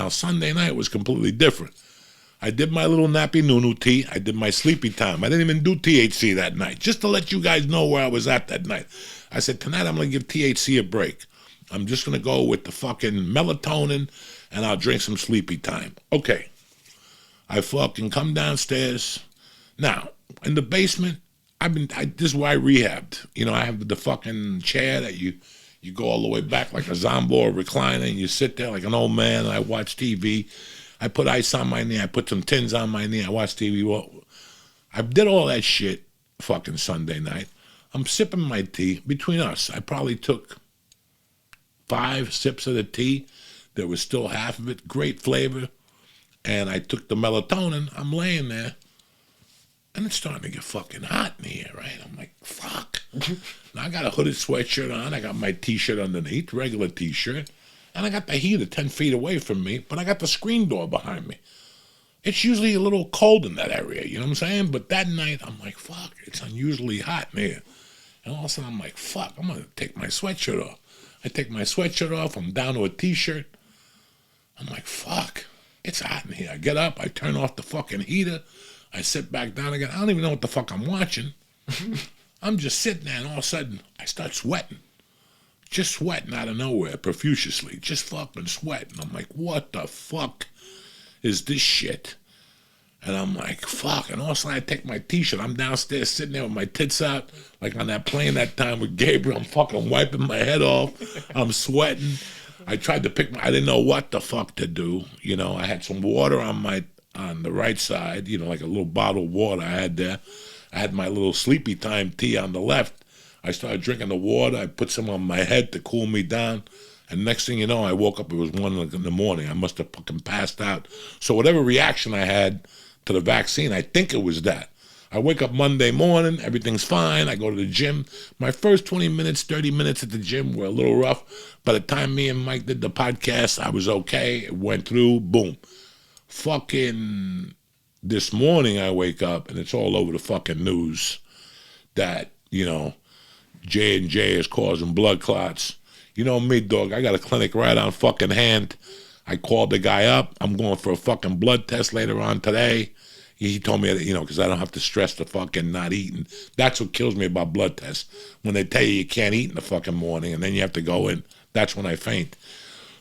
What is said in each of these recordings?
Now, Sunday night was completely different. I did my little nappy nunu tea. I did my sleepy time. I didn't even do THC that night, just to let you guys know where I was at that night. I said, tonight I'm going to give THC a break. I'm just going to go with the fucking melatonin, and I'll drink some sleepy time. Okay. I fucking come downstairs. Now, in the basement, this is where I rehabbed. You know, I have the fucking chair that you go all the way back like a zombie or recliner, and you sit there like an old man, and I watch TV. I put ice on my knee. I put some tins on my knee. I watch TV. Well, I did all that shit fucking Sunday night. I'm sipping my tea. Between us, I probably took 5 sips of the tea. There was still half of it. Great flavor. And I took the melatonin. I'm laying there. And it's starting to get fucking hot in here, right? I'm like, fuck. Now I got a hooded sweatshirt on. I got my T-shirt underneath, regular T-shirt. And I got the heater 10 feet away from me, but I got the screen door behind me. It's usually a little cold in that area, you know what I'm saying? But that night, I'm like, fuck, it's unusually hot in here. And all of a sudden, I'm like, fuck, I'm going to take my sweatshirt off. I take my sweatshirt off. I'm down to a T-shirt. I'm like, fuck, it's hot in here. I get up. I turn off the fucking heater. I sit back down again. I don't even know what the fuck I'm watching. I'm just sitting there, and all of a sudden, I start sweating. Just sweating out of nowhere, profusely. Just fucking sweating. I'm like, what the fuck is this shit? And I'm like, fuck. And all of a sudden, I take my T-shirt. I'm downstairs sitting there with my tits out, like on that plane that time with Gabriel. I'm fucking wiping my head off. I'm sweating. I tried to I didn't know what the fuck to do. You know, I had some water on the right side, you know, like a little bottle of water I had there. I had my little sleepy time tea on the left. I started drinking the water. I put some on my head to cool me down. And next thing you know, I woke up. It was 1 in the morning. I must have fucking passed out. So whatever reaction I had to the vaccine, I think it was that. I wake up Monday morning. Everything's fine. I go to the gym. My first 20 minutes, 30 minutes at the gym were a little rough. By the time me and Mike did the podcast, I was okay. It went through. Boom. Fucking this morning I wake up, and it's all over the fucking news that, you know, J&J is causing blood clots. You know me, dog. I got a clinic right on fucking hand. I called the guy up. I'm going for a fucking blood test later on today. He told me that, you know, because I don't have to stress the fucking not eating. That's what kills me about blood tests. When they tell you can't eat in the fucking morning and then you have to go in, that's when I faint.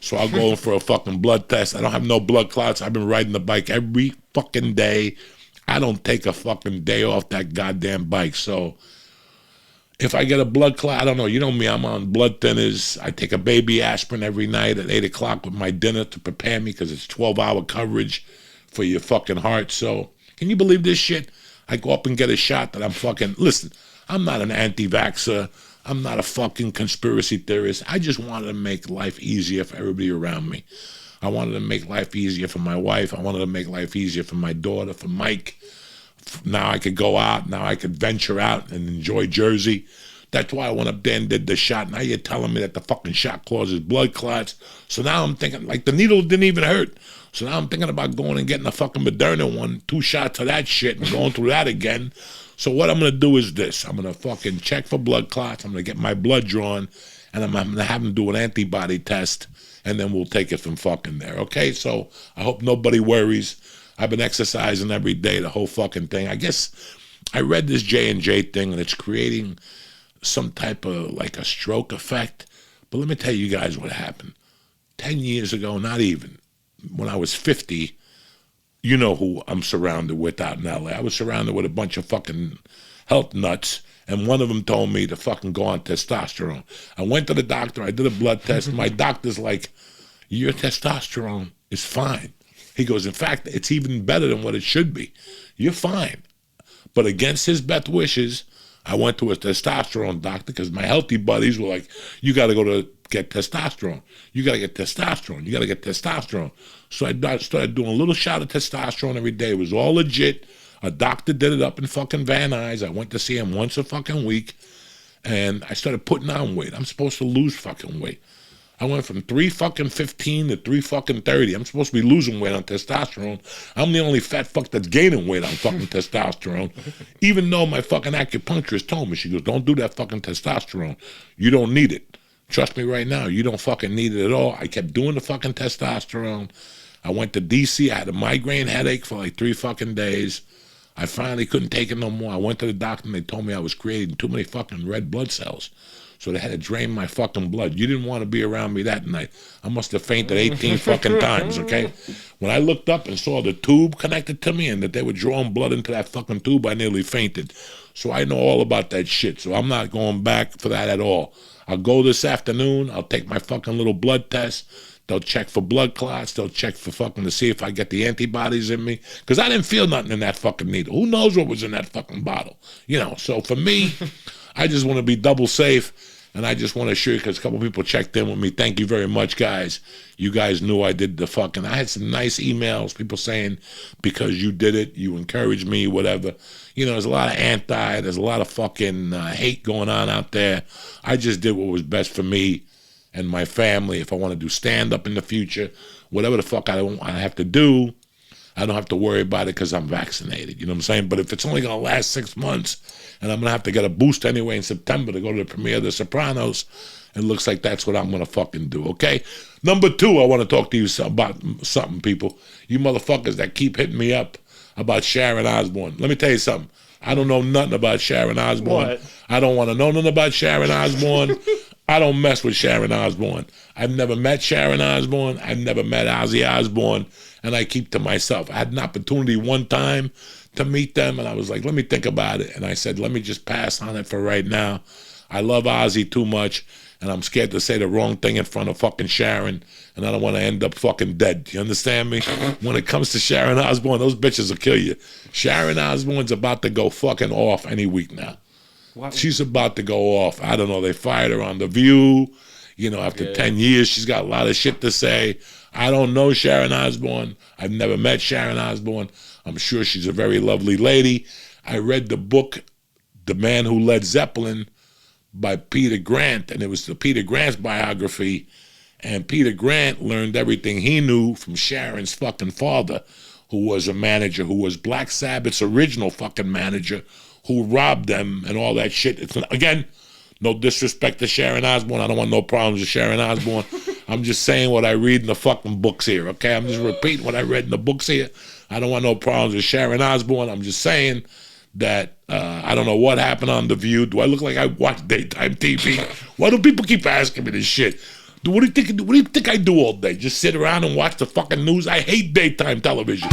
So I'll go in for a fucking blood test. I don't have no blood clots. I've been riding the bike every fucking day. I don't take a fucking day off that goddamn bike. So if I get a blood clot, I don't know. You know me, I'm on blood thinners. I take a baby aspirin every night at 8 o'clock with my dinner to prepare me because it's 12-hour coverage for your fucking heart. So can you believe this shit? I go up and get a shot that I'm fucking... Listen, I'm not an anti-vaxxer. I'm not a fucking conspiracy theorist. I just wanted to make life easier for everybody around me. I wanted to make life easier for my wife. I wanted to make life easier for my daughter, for Mike. Now I could go out. Now I could venture out and enjoy Jersey. That's why I went up there and did the shot. Now you're telling me that the fucking shot causes blood clots. So now I'm thinking, like, the needle didn't even hurt. So now I'm thinking about going and getting a fucking Moderna one, 2 shots of that shit and going through that again. So what I'm going to do is this. I'm going to fucking check for blood clots. I'm going to get my blood drawn, and I'm going to have them do an antibody test, and then we'll take it from fucking there, okay? So I hope nobody worries. I've been exercising every day, the whole fucking thing. I guess I read this J&J thing, and it's creating some type of, like, a stroke effect. But let me tell you guys what happened. 10 years ago, not even, when I was 50, you know who I'm surrounded with out in L.A. I was surrounded with a bunch of fucking health nuts, and one of them told me to fucking go on testosterone. I went to the doctor. I did a blood test. My doctor's like, your testosterone is fine. He goes, in fact, it's even better than what it should be. You're fine. But against his best wishes, I went to a testosterone doctor because my healthy buddies were like, you got to go to get testosterone. You got to get testosterone. You got to get testosterone. So I started doing a little shot of testosterone every day. It was all legit. A doctor did it up in fucking Van Nuys. I went to see him once a fucking week, and I started putting on weight. I'm supposed to lose fucking weight. I went from 315 to 330. I'm supposed to be losing weight on testosterone. I'm the only fat fuck that's gaining weight on fucking testosterone. Even though my fucking acupuncturist told me, she goes, don't do that fucking testosterone. You don't need it. Trust me right now, you don't fucking need it at all. I kept doing the fucking testosterone. I went to D.C. I had a migraine headache for like 3 fucking days. I finally couldn't take it no more. I went to the doctor and they told me I was creating too many fucking red blood cells. So they had to drain my fucking blood. You didn't want to be around me that night. I must have fainted 18 fucking times, okay? When I looked up and saw the tube connected to me and that they were drawing blood into that fucking tube, I nearly fainted. So I know all about that shit. So I'm not going back for that at all. I'll go this afternoon. I'll take my fucking little blood test. They'll check for blood clots. They'll check for fucking to see if I get the antibodies in me. Because I didn't feel nothing in that fucking needle. Who knows what was in that fucking bottle? You know, so for me, I just want to be double safe. And I just want to assure you, because a couple people checked in with me. Thank you very much, guys. You guys knew I did the fucking... I had some nice emails, people saying, because you did it, you encouraged me, whatever. You know, there's a lot of there's a lot of fucking hate going on out there. I just did what was best for me and my family. If I want to do stand-up in the future, whatever the fuck I have to do, I don't have to worry about it because I'm vaccinated. You know what I'm saying? But if it's only going to last 6 months and I'm going to have to get a boost anyway in September to go to the premiere of The Sopranos, it looks like that's what I'm going to fucking do, okay? Number 2, I want to talk to you about something, people. You motherfuckers that keep hitting me up about Sharon Osbourne. Let me tell you something. I don't know nothing about Sharon Osbourne. What? I don't want to know nothing about Sharon Osbourne. I don't mess with Sharon Osbourne. I've never met Sharon Osbourne. I've never met Ozzy Osbourne, and I keep to myself. I had an opportunity one time to meet them, and I was like, let me think about it. And I said, let me just pass on it for right now. I love Ozzy too much, and I'm scared to say the wrong thing in front of fucking Sharon, and I don't want to end up fucking dead. You understand me? When it comes to Sharon Osbourne, those bitches will kill you. Sharon Osbourne's about to go fucking off any week now. What? She's about to go off. I don't know. They fired her on The View. You know, after 10 years, she's got a lot of shit to say. I don't know Sharon Osbourne. I've never met Sharon Osbourne. I'm sure she's a very lovely lady. I read the book, The Man Who Led Zeppelin, by Peter Grant, and it was the Peter Grant's biography. And Peter Grant learned everything he knew from Sharon's fucking father, who was a manager, who was Black Sabbath's original fucking manager, who robbed them and all that shit. It's, again, no disrespect to Sharon Osbourne. I don't want no problems with Sharon Osbourne. I'm just saying what I read in the fucking books here, okay? I'm just repeating what I read in the books here. I don't want no problems with Sharon Osbourne. I'm just saying that I don't know what happened on The View. Do I look like I watch daytime TV? Why do people keep asking me this shit? What do you think I do all day? Just sit around and watch the fucking news? I hate daytime television.